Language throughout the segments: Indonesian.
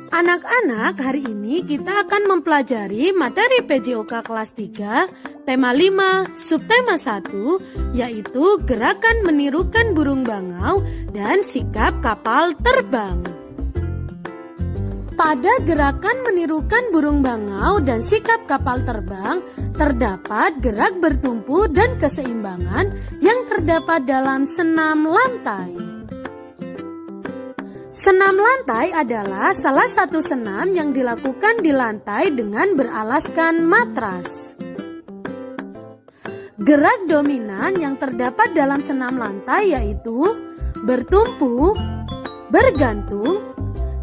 Anak-anak, hari ini kita akan mempelajari materi PJOK kelas 3, tema 5, subtema 1, yaitu gerakan menirukan burung bangau dan sikap kapal terbang. Pada gerakan menirukan burung bangau dan sikap kapal terbang, terdapat gerak bertumpu dan keseimbangan yang terdapat dalam senam lantai. Senam lantai adalah salah satu senam yang dilakukan di lantai dengan beralaskan matras. Gerak dominan yang terdapat dalam senam lantai yaitu bertumpu, bergantung,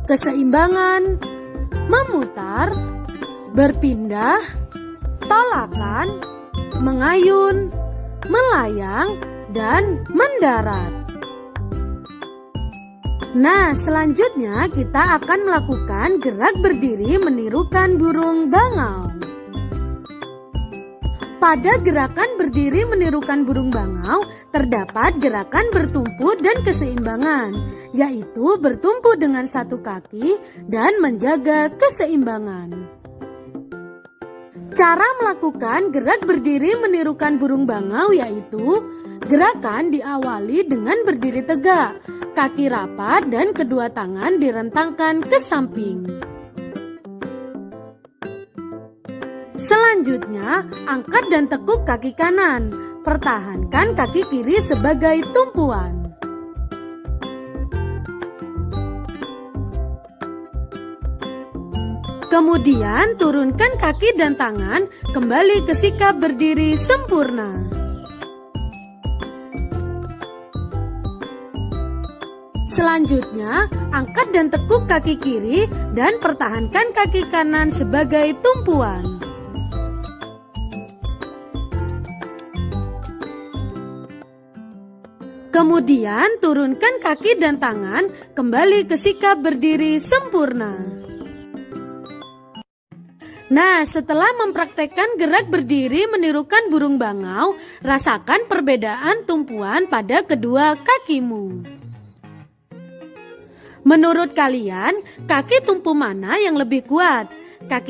keseimbangan, memutar, berpindah, tolakan, mengayun, melayang, dan mendarat. Nah, selanjutnya kita akan melakukan gerak berdiri menirukan burung bangau. Pada gerakan berdiri menirukan burung bangau, terdapat gerakan bertumpu dan keseimbangan, yaitu bertumpu dengan satu kaki dan menjaga keseimbangan. Cara melakukan gerak berdiri menirukan burung bangau yaitu gerakan diawali dengan berdiri tegak, kaki rapat dan kedua tangan direntangkan ke samping. Selanjutnya, angkat dan tekuk kaki kanan. Pertahankan kaki kiri sebagai tumpuan. Kemudian turunkan kaki dan tangan kembali ke sikap berdiri sempurna. Selanjutnya, angkat dan tekuk kaki kiri dan pertahankan kaki kanan sebagai tumpuan. Kemudian turunkan kaki dan tangan kembali ke sikap berdiri sempurna. Nah, setelah mempraktekkan gerak berdiri menirukan burung bangau, rasakan perbedaan tumpuan pada kedua kakimu. Menurut kalian, kaki tumpu mana yang lebih kuat? Kaki